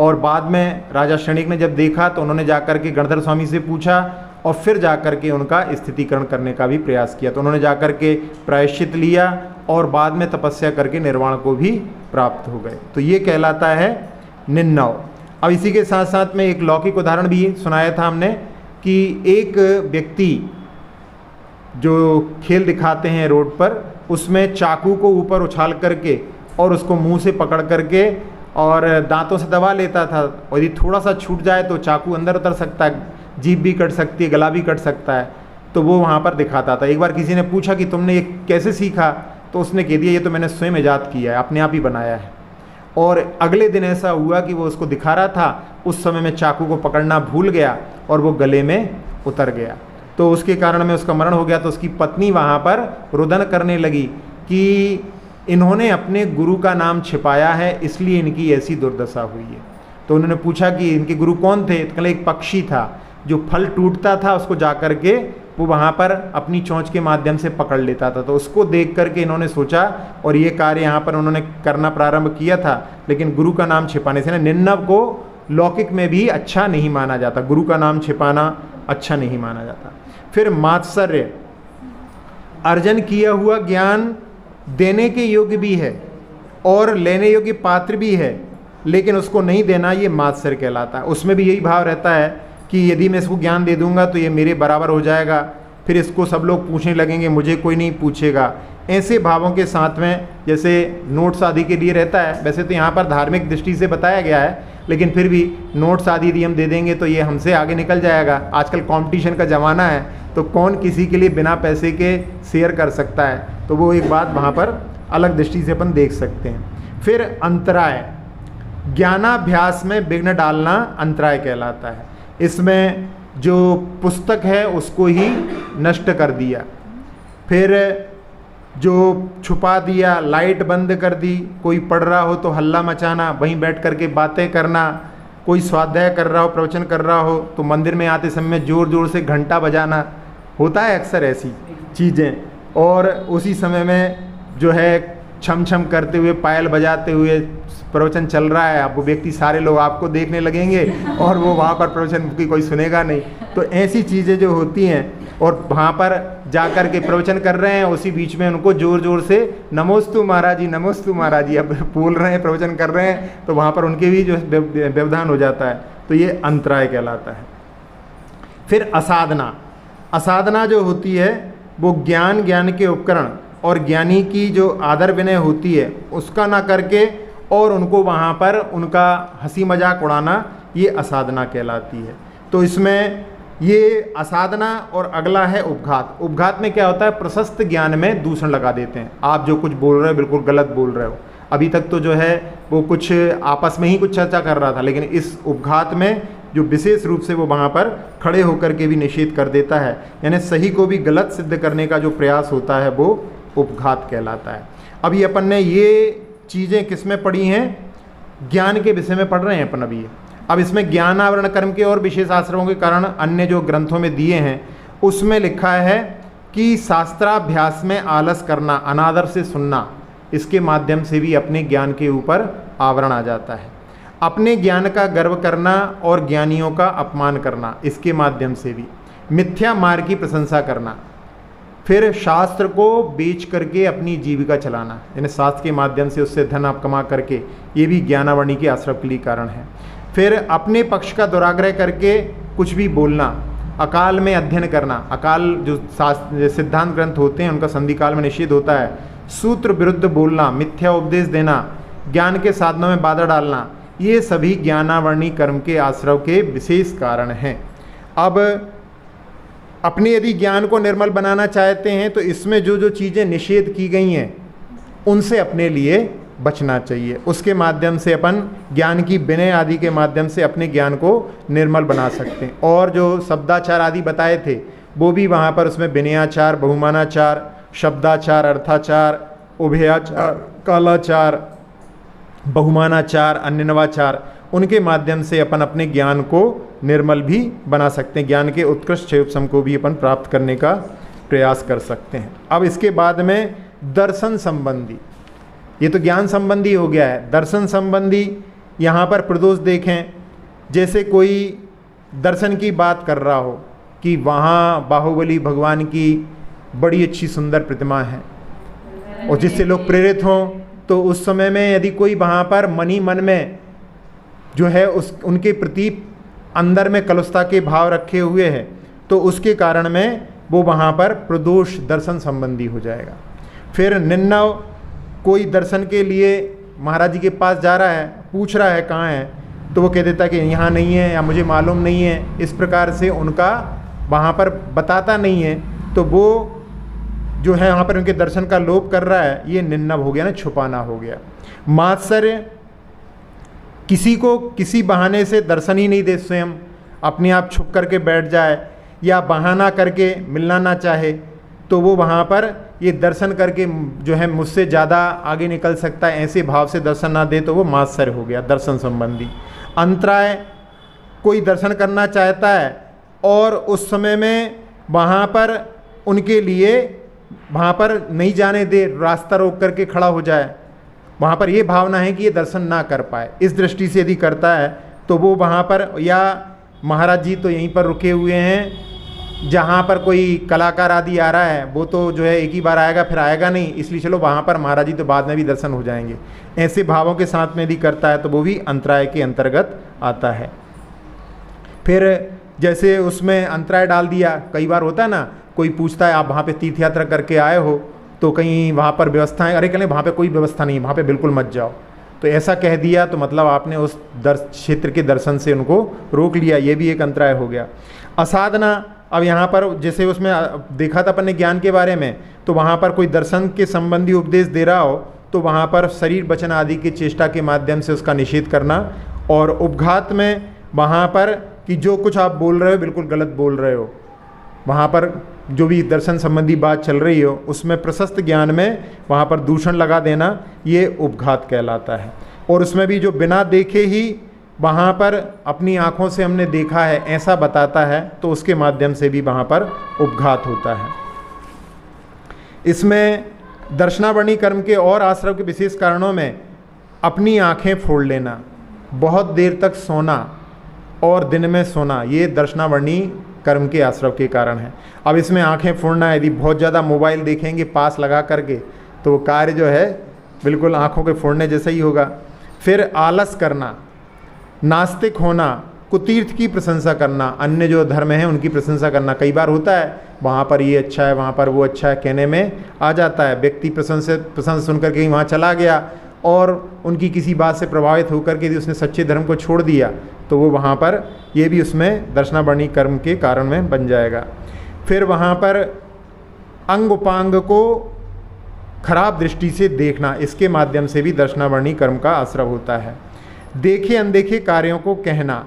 और बाद में राजा शनिक ने जब देखा तो उन्होंने जाकर के गणधर स्वामी से पूछा और फिर जाकर के उनका स्थितिकरण करने का भी प्रयास किया। तो उन्होंने जाकर के प्रायश्चित लिया और बाद में तपस्या करके निर्वाण को भी प्राप्त हो गए। तो ये कहलाता है निन्नव। अब इसी के साथ साथ में एक लौकिक उदाहरण भी सुनाया था हमने कि एक व्यक्ति जो खेल दिखाते हैं रोड पर, उसमें चाकू को ऊपर उछाल करके और उसको मुंह से पकड़ करके और दांतों से दबा लेता था, और यदि थोड़ा सा छूट जाए तो चाकू अंदर उतर सकता है, जीभ भी कट सकती है, गला भी कट सकता है। तो वो वहाँ पर दिखाता था। एक बार किसी ने पूछा कि तुमने ये कैसे सीखा, तो उसने कह दिया ये तो मैंने स्वयं ईजाद किया है, अपने आप ही बनाया है। और अगले दिन ऐसा हुआ कि वो उसको दिखा रहा था, उस समय में चाकू को पकड़ना भूल गया और वो गले में उतर गया। तो उसके कारण में उसका मरण हो गया। तो उसकी पत्नी वहाँ पर रुदन करने लगी कि इन्होंने अपने गुरु का नाम छिपाया है, इसलिए इनकी ऐसी दुर्दशा हुई है। तो उन्होंने पूछा कि इनके गुरु कौन थे, तो कहले एक पक्षी था जो फल टूटता था उसको जा कर के वो वहाँ पर अपनी चोंच के माध्यम से पकड़ लेता था। तो उसको देख करके इन्होंने सोचा और ये कार्य यहाँ पर उन्होंने करना प्रारंभ किया था। लेकिन गुरु का नाम छिपाने से ना, निन्नव को लौकिक में भी अच्छा नहीं माना जाता, गुरु का नाम छिपाना अच्छा नहीं माना जाता। फिर मात्सर्य, अर्जन किया हुआ ज्ञान देने के योग्य भी है और लेने योग्य पात्र भी है, लेकिन उसको नहीं देना, ये मात्सर्य कहलाता है। उसमें भी यही भाव रहता है कि यदि मैं इसको ज्ञान दे दूंगा तो ये मेरे बराबर हो जाएगा, फिर इसको सब लोग पूछने लगेंगे, मुझे कोई नहीं पूछेगा। ऐसे भावों के साथ में जैसे नोट्स आदि के लिए रहता है। वैसे तो यहाँ पर धार्मिक दृष्टि से बताया गया है, लेकिन फिर भी नोट्स आदि यदि हम दे देंगे तो ये हमसे आगे निकल जाएगा। आजकल कंपटीशन का ज़माना है, तो कौन किसी के लिए बिना पैसे के शेयर कर सकता है, तो वो एक बात वहाँ पर अलग दृष्टि से अपन देख सकते हैं। फिर अंतराय, ज्ञानाभ्यास में विघ्न डालना अंतराय कहलाता है। इसमें जो पुस्तक है उसको ही नष्ट कर दिया, फिर जो छुपा दिया, लाइट बंद कर दी, कोई पढ़ रहा हो तो हल्ला मचाना, वहीं बैठ कर के बातें करना, कोई स्वाध्याय कर रहा हो, प्रवचन कर रहा हो, तो मंदिर में आते समय ज़ोर ज़ोर से घंटा बजाना होता है अक्सर ऐसी चीज़ें, और उसी समय में जो है छम छम करते हुए, पायल बजाते हुए प्रवचन चल रहा है। अब वो व्यक्ति, सारे लोग आपको देखने लगेंगे और वो वहाँ पर प्रवचन की कोई सुनेगा नहीं। तो ऐसी चीज़ें जो होती हैं, और वहाँ पर जाकर के प्रवचन कर रहे हैं, उसी बीच में उनको ज़ोर ज़ोर से नमोस्तु महाराज जी, नमोस्तु महाराज जी, अब बोल रहे हैं, प्रवचन कर रहे हैं, तो वहाँ पर उनके भी जो व्यवधान हो जाता है, तो ये अंतराय कहलाता है। फिर असाधना। असाधना जो होती है वो ज्ञान के उपकरण और ज्ञानी की जो आदर विनय होती है उसका ना करके और उनको वहाँ पर उनका हंसी मजाक उड़ाना, ये असाधना कहलाती है। तो इसमें ये असाधना, और अगला है उपघात। उपघात में क्या होता है, प्रशस्त ज्ञान में दूषण लगा देते हैं। आप जो कुछ बोल रहे हो बिल्कुल गलत बोल रहे हो। अभी तक तो जो है वो कुछ आपस में ही कुछ चर्चा कर रहा था, लेकिन इस उपघात में जो विशेष रूप से वो वहाँ पर खड़े होकर के भी निषेध कर देता है, यानी सही को भी गलत सिद्ध करने का जो प्रयास होता है वो उपघात कहलाता है। अभी अपन ने ये चीज़ें किस में पढ़ी हैं, ज्ञान के विषय में पढ़ रहे हैं अपन अभी। अब इसमें ज्ञान आवरण कर्म के और विशेष आश्रमों के कारण अन्य जो ग्रंथों में दिए हैं उसमें लिखा है कि शास्त्राभ्यास में आलस करना, अनादर से सुनना, इसके माध्यम से भी अपने ज्ञान के ऊपर आवरण आ जाता है। अपने ज्ञान का गर्व करना और ज्ञानियों का अपमान करना, इसके माध्यम से भी। मिथ्या मार्ग की प्रशंसा करना। फिर शास्त्र को बेच करके अपनी जीविका चलाना, यानी शास्त्र के माध्यम से उससे धन आप कमा करके, ये भी ज्ञानावरणी के आश्रम के लिए कारण है। फिर अपने पक्ष का दुराग्रह करके कुछ भी बोलना, अकाल में अध्ययन करना। अकाल जो सिद्धांत ग्रंथ होते हैं उनका संधि काल में निषेध होता है। सूत्र विरुद्ध बोलना, मिथ्या उपदेश देना, ज्ञान के साधनों में बाधा डालना, ये सभी ज्ञानावरणी कर्म के आश्रव के विशेष कारण हैं। अब अपने यदि ज्ञान को निर्मल बनाना चाहते हैं तो इसमें जो जो चीज़ें निषेध की गई हैं उनसे अपने लिए बचना चाहिए। उसके माध्यम से अपन ज्ञान की विनय आदि के माध्यम से अपने ज्ञान को निर्मल बना सकते हैं। और जो शब्दाचार आदि बताए थे वो भी वहाँ पर उसमें विनयाचार, बहुमानाचार, शब्दाचार, अर्थाचार, उभयाचार, कालाचार, बहुमानाचार, अन्य नवाचार, उनके माध्यम से अपन अपने ज्ञान को निर्मल भी बना सकते हैं। ज्ञान के उत्कृष्ट क्षयोपशम को भी अपन प्राप्त करने का प्रयास कर सकते हैं। अब इसके बाद में दर्शन संबंधी, ये तो ज्ञान संबंधी हो गया है। दर्शन संबंधी यहाँ पर प्रदोष देखें, जैसे कोई दर्शन की बात कर रहा हो कि वहाँ बाहुबली भगवान की बड़ी अच्छी सुंदर प्रतिमा है, और जिससे लोग प्रेरित हों, तो उस समय में यदि कोई वहाँ पर मन ही मन में जो है उनके प्रति अंदर में कलुषता के भाव रखे हुए हैं, तो उसके कारण में वो वहाँ पर प्रदोष दर्शन संबंधी हो जाएगा। फिर निन्नव, कोई दर्शन के लिए महाराज जी के पास जा रहा है, पूछ रहा है कहाँ है, तो वो कह देता कि यहाँ नहीं है या मुझे मालूम नहीं है, इस प्रकार से उनका वहाँ पर बताता नहीं है, तो वो जो है वहाँ पर उनके दर्शन का लोप कर रहा है, ये निन्नव हो गया ना, छुपाना हो गया। मात्सर्य, किसी को किसी बहाने से दर्शन ही नहीं दे, स्वयं अपने आप छुप करके बैठ जाए या बहाना करके मिलना ना चाहे, तो वो वहाँ पर ये दर्शन करके जो है मुझसे ज़्यादा आगे निकल सकता है, ऐसे भाव से दर्शन ना दे, तो वो मात्सर्य हो गया दर्शन संबंधी। अंतराय, कोई दर्शन करना चाहता है और उस समय में वहाँ पर उनके लिए वहाँ पर नहीं जाने दे, रास्ता रोक करके खड़ा हो जाए, वहाँ पर ये भावना है कि ये दर्शन ना कर पाए, इस दृष्टि से यदि करता है तो वो वहाँ पर, या महाराज जी तो यहीं पर रुके हुए हैं, जहाँ पर कोई कलाकार आदि आ रहा है वो तो जो है एक ही बार आएगा फिर आएगा नहीं, इसलिए चलो वहाँ पर महाराज जी तो बाद में भी दर्शन हो जाएंगे, ऐसे भावों के साथ में यदि करता है तो वो भी अंतराय के अंतर्गत आता है। फिर जैसे उसमें अंतराय डाल दिया, कई बार होता है ना, कोई पूछता है आप वहाँ पे तीर्थ यात्रा करके आए हो तो कहीं वहाँ पर व्यवस्थाएं, अरे कहें वहाँ पे कोई व्यवस्था नहीं, वहाँ पे बिल्कुल मत जाओ, तो ऐसा कह दिया तो मतलब आपने उस क्षेत्र के दर्शन से उनको रोक लिया, ये भी एक अंतराय हो गया। असाधना, अब यहाँ पर जैसे उसमें देखा था अपन ने ज्ञान के बारे में, तो वहाँ पर कोई दर्शन के संबंधी उपदेश दे रहा हो तो वहाँ पर शरीर वचन आदि की चेष्टा के माध्यम से उसका निषेध करना। और उपघात में वहाँ पर कि जो कुछ आप बोल रहे हो बिल्कुल गलत बोल रहे हो, वहाँ पर जो भी दर्शन संबंधी बात चल रही हो उसमें प्रशस्त ज्ञान में वहाँ पर दूषण लगा देना, ये उपघात कहलाता है। और उसमें भी जो बिना देखे ही वहाँ पर अपनी आँखों से हमने देखा है ऐसा बताता है, तो उसके माध्यम से भी वहाँ पर उपघात होता है। इसमें दर्शनावर्णी कर्म के और आश्रव के विशेष कारणों में अपनी आँखें फोड़ लेना, बहुत देर तक सोना और दिन में सोना, ये दर्शनावर्णी कर्म के आश्रव के कारण है। अब इसमें आंखें फोड़ना, यदि बहुत ज़्यादा मोबाइल देखेंगे पास लगा करके तो वो कार्य जो है बिल्कुल आंखों के फोड़ने जैसा ही होगा। फिर आलस करना, नास्तिक होना, कुतीर्थ की प्रशंसा करना, अन्य जो धर्म है उनकी प्रशंसा करना। कई बार होता है वहाँ पर ये अच्छा है, वहाँ पर वो अच्छा है, कहने में आ जाता है। व्यक्ति प्रशंसा सुन करके ही वहाँ चला गया और उनकी किसी बात से प्रभावित होकर के यदि उसने सच्चे धर्म को छोड़ दिया तो वो वहाँ पर ये भी उसमें दर्शनावर्णी कर्म के कारण में बन जाएगा। फिर वहाँ पर अंग उपांग को खराब दृष्टि से देखना, इसके माध्यम से भी दर्शनावर्णी कर्म का आश्रव होता है। देखे अनदेखे कार्यों को कहना,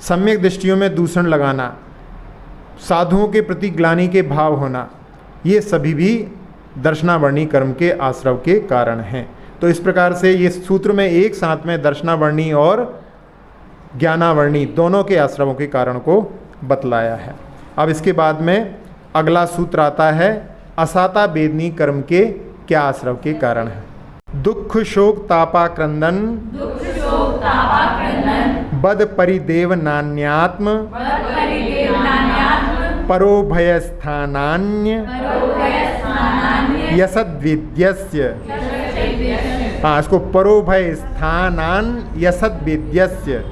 सम्यक दृष्टियों में दूषण लगाना, साधुओं के प्रति ग्लानि के भाव होना, ये सभी भी दर्शनावर्णी कर्म के आश्रव के कारण हैं। तो इस प्रकार से ये सूत्र में एक साथ में दर्शनावर्णी और ज्ञानावर्णी दोनों के आश्रवों के कारण को बतलाया है। अब इसके बाद में अगला सूत्र आता है असाता वेदनी कर्म के क्या आश्रव के कारण है। दुख शोक तापाक्रंदन बद परिदेव नान्यात्म परो भय स्थानान्य यसद्विद्यस्य। हाँ, इसको परो भय स्थानान यसद्विद्यस्य।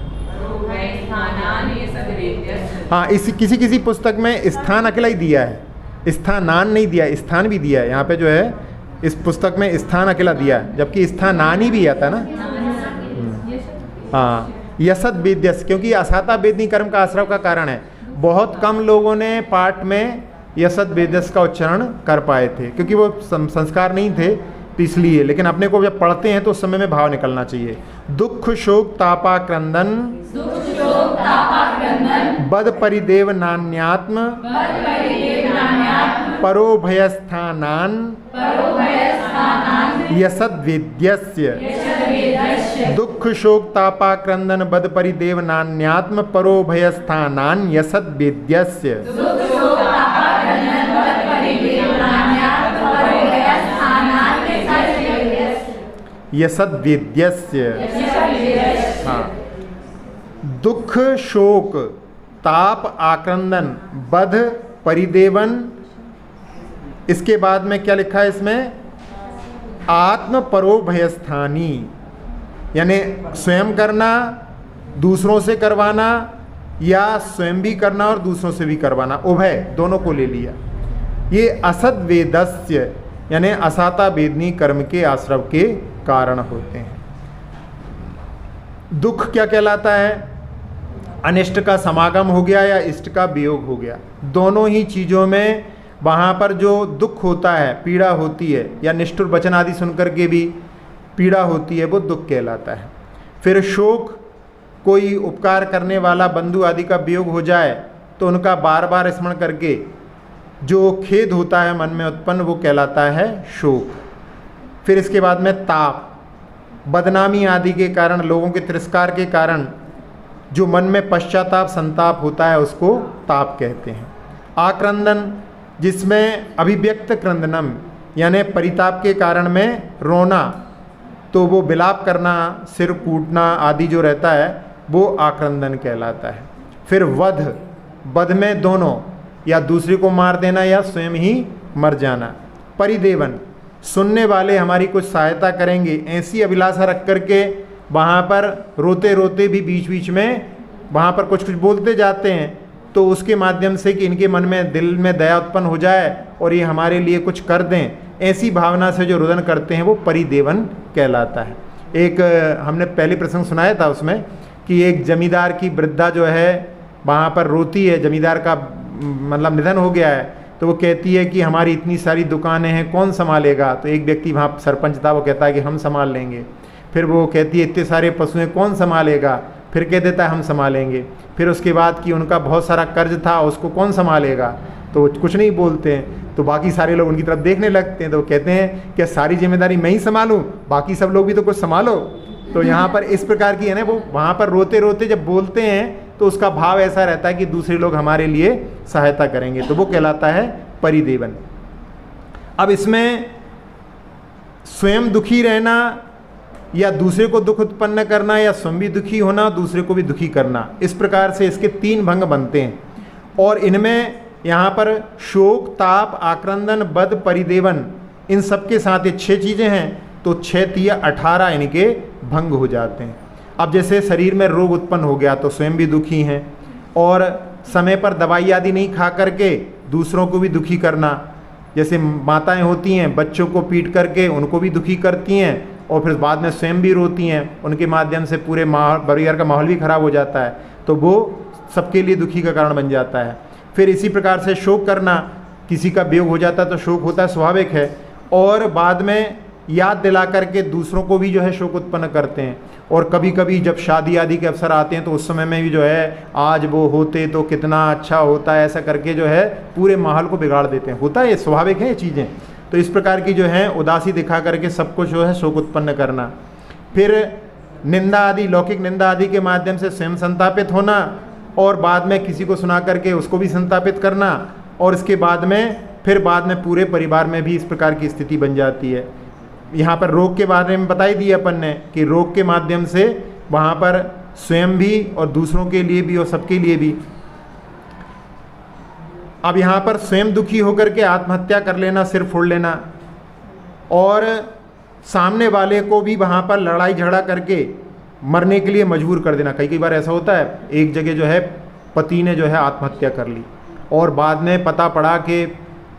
हाँ, इस किसी पुस्तक में स्थान अकेला ही दिया है, स्थानान नहीं दिया, स्थान भी दिया है। यहाँ पे जो है इस पुस्तक में स्थान अकेला दिया है, जबकि स्थानानी भी आता है ना। हाँ, यसद वेद्यस, क्योंकि असाता वेदनी कर्म का आश्रव का कारण है। बहुत कम लोगों ने पाठ में यसद वेद्यस का उच्चारण कर पाए थे, क्योंकि वो संस्कार नहीं थे, तो इसलिए। लेकिन अपने को जब पढ़ते हैं तो उस समय में भाव निकलना चाहिए। दुख शोक तापाक्रंदन बद परिदेव नान्यात्म परो भयस्थानान यसद्विद्यस्य। दुख शोक तापाक्रंदन बद परिदेव नान्यात्म परो भयस्थानान यसद्विद्यस्य। यसद्विद्यस्य। हाँ, दुख शोक ताप आक्रंदन बध परिदेवन, इसके बाद में क्या लिखा है इसमें, आत्म परो भयस्थानी, यानी स्वयं करना, दूसरों से करवाना, या स्वयं भी करना और दूसरों से भी करवाना, उभय दोनों को ले लिया। ये असद वेदस्य यानी असाता वेदनी कर्म के आश्रव के कारण होते हैं। दुख क्या कहलाता है, अनिष्ट का समागम हो गया या इष्ट का वियोग हो गया। दोनों ही चीज़ों में वहाँ पर जो दुख होता है, पीड़ा होती है, या निष्ठुर वचन आदि सुनकर के भी पीड़ा होती है, वो दुख कहलाता है। फिर शोक, कोई उपकार करने वाला बंधु आदि का वियोग हो जाए तो उनका बार बार स्मरण करके जो खेद होता है मन में उत्पन्न, वो कहलाता है शोक। फिर इसके बाद में ताप, बदनामी आदि के कारण, लोगों के तिरस्कार के कारण जो मन में पश्चाताप संताप होता है, उसको ताप कहते हैं। आक्रंदन, जिसमें अभिव्यक्त क्रंदनम यानी परिताप के कारण में रोना, तो वो विलाप करना, सिर कूटना आदि जो रहता है वो आक्रंदन कहलाता है। फिर वध, वध में दोनों, या दूसरे को मार देना या स्वयं ही मर जाना। परिदेवन, सुनने वाले हमारी कुछ सहायता करेंगे ऐसी अभिलाषा रख करके वहाँ पर रोते रोते भी बीच बीच में वहाँ पर कुछ कुछ बोलते जाते हैं, तो उसके माध्यम से कि इनके मन में, दिल में दया उत्पन्न हो जाए और ये हमारे लिए कुछ कर दें, ऐसी भावना से जो रुदन करते हैं वो परिदेवन कहलाता है। एक हमने पहले प्रसंग सुनाया था उसमें कि एक जमींदार की वृद्धा जो है वहाँ पर रोती है, जमींदार का मतलब निधन हो गया है, तो वो कहती है कि हमारी इतनी सारी दुकानें हैं, कौन संभालेगा। तो एक व्यक्ति वहाँ सरपंच था, वो कहता है कि हम संभाल लेंगे। फिर वो कहती है इतने सारे पशु हैं, कौन संभालेगा। फिर कह देता है हम संभालेंगे। फिर उसके बाद कि उनका बहुत सारा कर्ज था, उसको कौन संभालेगा, तो कुछ नहीं बोलते हैं। तो बाकी सारे लोग उनकी तरफ देखने लगते हैं, तो वो कहते हैं कि सारी जिम्मेदारी मैं ही संभालूं, बाकी सब लोग भी तो कुछ संभालो। तो यहाँ पर इस प्रकार की है ना, वो वहाँ पर रोते रोते जब बोलते हैं तो उसका भाव ऐसा रहता है कि दूसरे लोग हमारे लिए सहायता करेंगे, तो वो कहलाता है परिदेवन। अब इसमें स्वयं दुखी रहना या दूसरे को दुख उत्पन्न करना या स्वयं भी दुखी होना, दूसरे को भी दुखी करना, इस प्रकार से इसके 3 भंग बनते हैं। और इनमें यहाँ पर शोक, ताप, आक्रंदन, बद, परिदेवन, इन सब के साथ ये 6 चीज़ें हैं, तो 6 तिया 18 इनके भंग हो जाते हैं। अब जैसे शरीर में रोग उत्पन्न हो गया तो स्वयं भी दुखी हैं, और समय पर दवाई आदि नहीं खा करके दूसरों को भी दुखी करना, जैसे माताएं होती हैं बच्चों को पीट करके उनको भी दुखी करती हैं और फिर बाद में स्वयं भी रोती हैं, उनके माध्यम से पूरे परिवार का माहौल भी खराब हो जाता है, तो वो सबके लिए दुखी का कारण बन जाता है। फिर इसी प्रकार से शोक करना, किसी का वियोग हो जाता है तो शोक होता है, स्वाभाविक है, और बाद में याद दिला करके दूसरों को भी जो है शोक उत्पन्न करते हैं। और कभी कभी जब शादी आदि के अवसर आते हैं तो उस समय में भी जो है आज वो होते तो कितना अच्छा होता है, ऐसा करके जो है पूरे माहौल को बिगाड़ देते हैं। होता है, ये स्वाभाविक है ये चीज़ें। तो इस प्रकार की जो है उदासी दिखा करके सबको जो है शोक उत्पन्न करना। फिर निंदा आदि, लौकिक निंदा आदि के माध्यम से स्वयं संतापित होना और बाद में किसी को सुना करके उसको भी संतापित करना, और इसके बाद में पूरे परिवार में भी इस प्रकार की स्थिति बन जाती है। यहाँ पर रोग के बारे में बता ही दिया अपन ने कि रोग के माध्यम से वहाँ पर स्वयं भी और दूसरों के लिए भी और सबके लिए भी। अब यहाँ पर स्वयं दुखी होकर के आत्महत्या कर लेना, सिर फोड़ लेना, और सामने वाले को भी वहाँ पर लड़ाई झगड़ा करके मरने के लिए मजबूर कर देना। कई बार ऐसा होता है, एक जगह जो है पति ने जो है आत्महत्या कर ली और बाद में पता पड़ा कि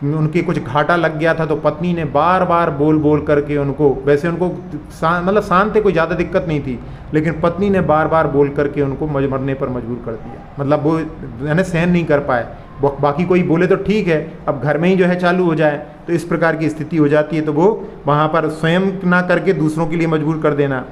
उनके कुछ घाटा लग गया था, तो पत्नी ने बार बार बोल करके उनको, वैसे उनको मतलब शांत थे, कोई ज़्यादा दिक्कत नहीं थी, लेकिन पत्नी ने बार बार बोल करके उनको मरने पर मजबूर कर दिया। मतलब वो यानी सहन नहीं कर पाए, बाकी कोई बोले तो ठीक है, अब घर में ही जो है चालू हो जाए, तो इस प्रकार की स्थिति हो जाती है। तो वो वहाँ पर स्वयं ना करके दूसरों के लिए मजबूर कर देना।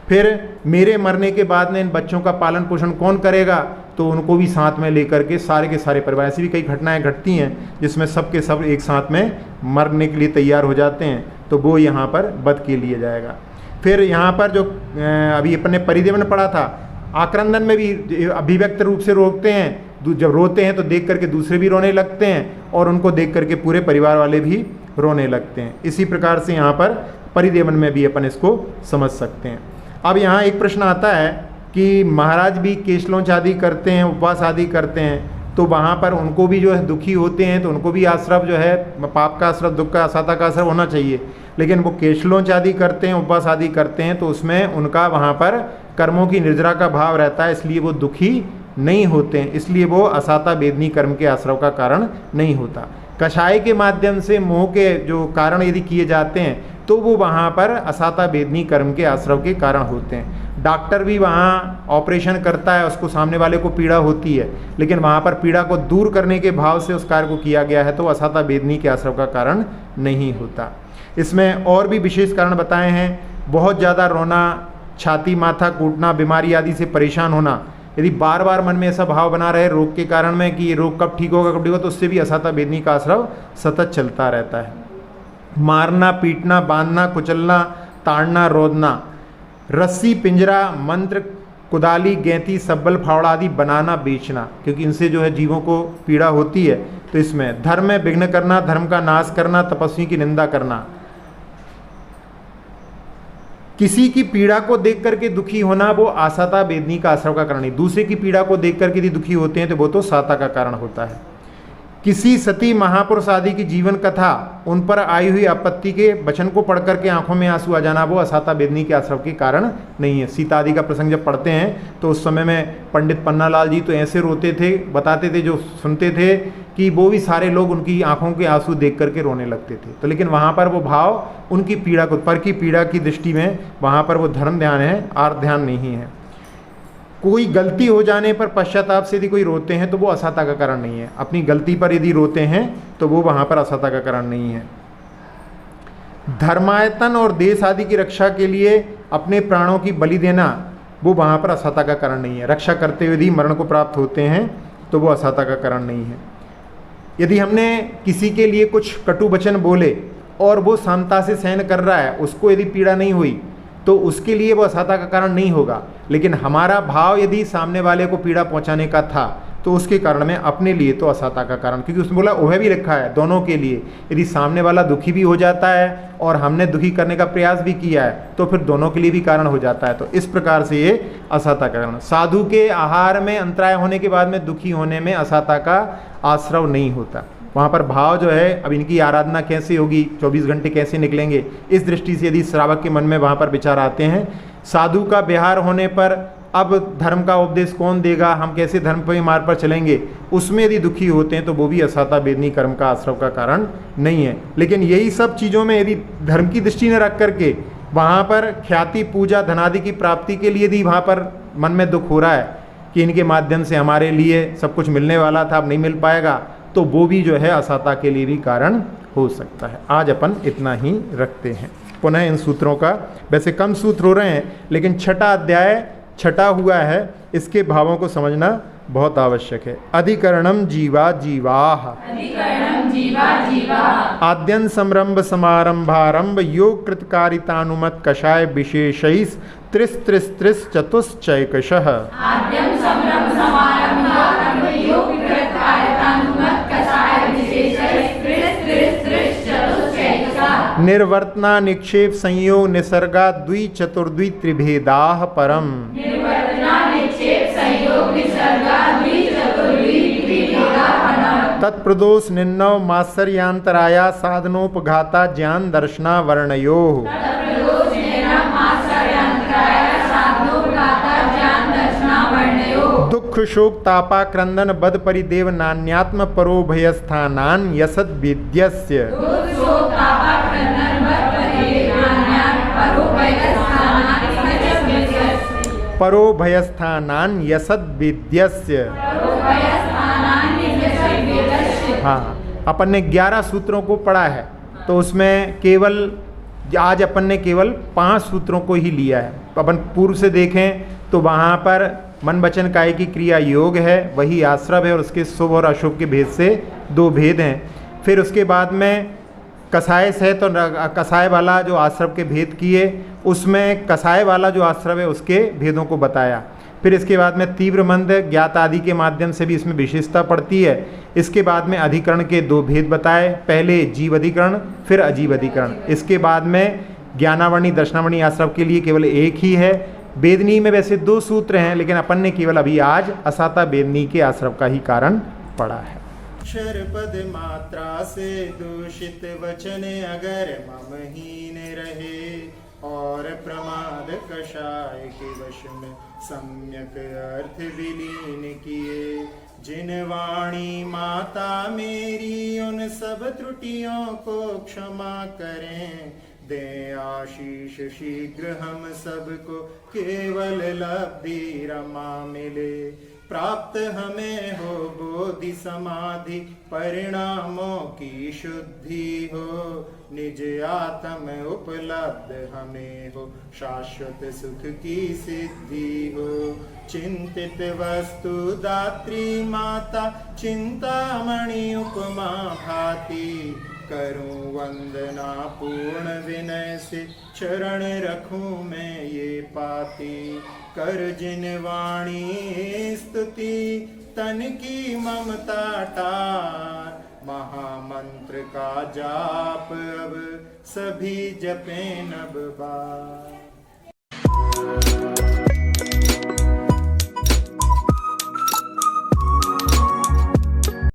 फिर मेरे मरने के बाद में इन बच्चों का पालन पोषण कौन करेगा, तो उनको भी साथ में लेकर के सारे के सारे परिवार, ऐसी भी कई घटनाएं घटती हैं जिसमें सब के सब एक साथ में मरने के लिए तैयार हो जाते हैं, तो वो यहाँ पर बद के लिए जाएगा। फिर यहाँ पर जो अभी अपन ने परिदेवन पढ़ा था, आक्रंदन में भी अभिव्यक्त रूप से रोकते हैं, जब रोते हैं तो देख करके दूसरे भी रोने लगते हैं और उनको देख करके पूरे परिवार वाले भी रोने लगते हैं। इसी प्रकार से यहाँ पर परिदेवन में भी अपन इसको समझ सकते हैं। अब यहाँ एक प्रश्न आता है कि महाराज भी केशलोंच आदि करते हैं, उपवास आदि करते हैं, तो वहाँ पर उनको भी जो है दुखी होते हैं, तो उनको भी आश्रव जो है पाप का आश्रव, दुख का, असाता का आश्रव होना चाहिए, लेकिन वो केशलोंच आदि करते हैं, उपवास आदि करते हैं, तो उसमें उनका वहाँ पर कर्मों की निर्जरा का भाव रहता है, इसलिए वो दुखी नहीं होते हैं, इसलिए वो असाता वेदनी कर्म के आश्रव का कारण नहीं होता। कषाय के माध्यम से मोह के जो कारण यदि किए जाते हैं तो वो वहाँ पर असाता वेदनी कर्म के आश्रव के कारण होते हैं। डॉक्टर भी वहाँ ऑपरेशन करता है, उसको सामने वाले को पीड़ा होती है, लेकिन वहाँ पर पीड़ा को दूर करने के भाव से उस कार्य को किया गया है, तो असाता वेदनी के आश्रव का कारण नहीं होता। इसमें और भी विशेष कारण बताए हैं, बहुत ज़्यादा रोना, छाती माथा कूटना, बीमारी आदि से परेशान होना, यदि बार बार मन में ऐसा भाव बना रहे रोग के कारण में कि ये रोग कब ठीक होगा कब ठीक होगा, तो उससे भी असाता वेदनी का आश्रव सतत चलता रहता है। मारना, पीटना, बांधना, कुचलना, ताड़ना, रोदना, रस्सी, पिंजरा, मंत्र, कुदाली, गैंती, सब्बल, फावड़ा आदि बनाना, बेचना, क्योंकि इनसे जो है जीवों को पीड़ा होती है। तो इसमें धर्म में विघ्न करना, धर्म का नाश करना, तपस्वी की निंदा करना, किसी की पीड़ा को देख करके दुखी होना, वो आसाता वेदनी का आश्रव का कारण नहीं। दूसरे की पीड़ा को देख करके यदि दुखी होते हैं तो वो तो साता का कारण होता है। किसी सती महापुरुष आदि की जीवन कथा, उन पर आई हुई आपत्ति के वचन को पढ़ करके आंखों में आंसू आ जाना, वो असाता वेदनी के आश्रव के कारण नहीं है। सीता आदि का प्रसंग जब पढ़ते हैं तो उस समय में पंडित पन्नालाल जी तो ऐसे रोते थे, बताते थे, जो सुनते थे कि वो भी सारे लोग उनकी आंखों के आंसू देख करके रोने लगते थे। तो लेकिन वहाँ पर वो भाव उनकी पीड़ा को, पर की पीड़ा की दृष्टि में वहाँ पर वो धर्म ध्यान है, आर्थ ध्यान नहीं है। कोई गलती हो जाने पर पश्चाताप से यदि कोई रोते हैं तो वो असाता का कारण नहीं है। अपनी गलती पर यदि रोते हैं तो वो वहाँ पर असाता का कारण नहीं है। धर्मायतन और देश आदि की रक्षा के लिए अपने प्राणों की बलि देना, वो वहाँ पर असाता का कारण नहीं है। रक्षा करते हुए यदि मरण को प्राप्त होते हैं तो वो असाता का कारण नहीं है। यदि हमने किसी के लिए कुछ कटु वचन बोले और वो शांता से सहन कर रहा है, उसको यदि पीड़ा नहीं हुई, तो उसके लिए वो असहता का कारण नहीं होगा। लेकिन हमारा भाव यदि सामने वाले को पीड़ा पहुंचाने का था तो उसके कारण में अपने लिए तो असहता का कारण, क्योंकि उसने बोला उभय भी रखा है दोनों के लिए। यदि सामने वाला दुखी भी हो जाता है और हमने दुखी करने का प्रयास भी किया है तो फिर दोनों के लिए भी कारण हो जाता है। तो इस प्रकार से ये असहता का कारण। साधु के आहार में अंतराय होने के बाद में दुखी होने में असहता का आश्रव नहीं होता। वहाँ पर भाव जो है, अब इनकी आराधना कैसे होगी, 24 घंटे कैसे निकलेंगे, इस दृष्टि से यदि श्रावक के मन में वहाँ पर विचार आते हैं। साधु का विहार होने पर अब धर्म का उपदेश कौन देगा, हम कैसे धर्म के मार्ग पर चलेंगे, उसमें यदि दुखी होते हैं तो वो भी असहता वेदनी कर्म का आश्रव का कारण नहीं है। लेकिन यही सब चीज़ों में यदि धर्म की दृष्टि न रख करके वहाँ पर ख्याति पूजा धनादि की प्राप्ति के लिए यदि वहाँ पर मन में दुख हो रहा है कि इनके माध्यम से हमारे लिए सब कुछ मिलने वाला था अब नहीं मिल पाएगा, तो वो भी जो है असहता के लिए भी कारण हो सकता है। आज अपन इतना ही रखते हैं। पुनः इन सूत्रों का, वैसे कम सूत्र हो रहे हैं लेकिन छठा अध्याय छठा हुआ है, इसके भावों को समझना बहुत आवश्यक है। अधिकरणम जीवा जीवाः आद्यन संरंभ समारंभारंभ योग कृतकारितानुमत कषाय विशेषैस् त्रिस त्रिस त्रिस चतुश्चैकशः निर्वर्तना निक्षेप संयोग निसर्गा द्वि चतुर्द्वि त्रिभेदाः परम तत्प्रदोष निन्नव मात्सर्यांतराया साधनोपघाता ज्ञान दर्शना वर्णयोः दुख शोक तापा क्रंदन बद परिदेव नान्यात्म परो भयस्थानान यसद विद्यस्य परो भयस्थानान यसद विद्यस्य। हाँ, अपन ने 11 सूत्रों को पढ़ा है तो उसमें केवल आज अपन ने केवल 5 सूत्रों को ही लिया है। अपन पूर्व से देखें तो वहाँ पर मन वचन काया की क्रिया योग है, वही आश्रव है, और उसके शुभ और अशुभ के भेद से 2 भेद हैं। फिर उसके बाद में कसाय से तो कसाय वाला जो आश्रव के भेद किए, उसमें कसाय वाला जो आश्रव है उसके भेदों को बताया। फिर इसके बाद में तीव्र मंद ज्ञात आदि के माध्यम से भी इसमें विशेषता पड़ती है। इसके बाद में अधिकरण के 2 भेद बताए, पहले जीव अधिकरण फिर अजीव अधिकरण। इसके बाद में ज्ञानावरणी दर्शनावरणी आश्रव के लिए केवल एक ही है। वेदनी में वैसे 2 सूत्र हैं लेकिन अपन ने केवल अभी आज असहता वेदनी के आश्रव का ही कारण पढ़ा है। अक्षर पद मात्रा से दूषित वचन अगर ममहीन रहे और प्रमाद कषाय के वश में सम्यक अर्थ विलीन किए, जिन वाणी माता मेरी उन सब त्रुटियों को क्षमा करें, दे आशीष शीघ्र हम सबको केवल लब्धि रमा मिले, प्राप्त हमें हो बोधि समाधि परिणामों की शुद्धि हो, निज आत्म उपलब्ध हमें हो शाश्वत सुख की सिद्धि हो, चिंतित वस्तु दात्री माता चिंतामणि उपमा भाति, करूं वंदना पूर्ण विनय से चरण रखूं मैं ये पाती, कर जिन वाणी स्तुति तन की ममता टार, महामंत्र का जाप अब सभी जपें नब बार।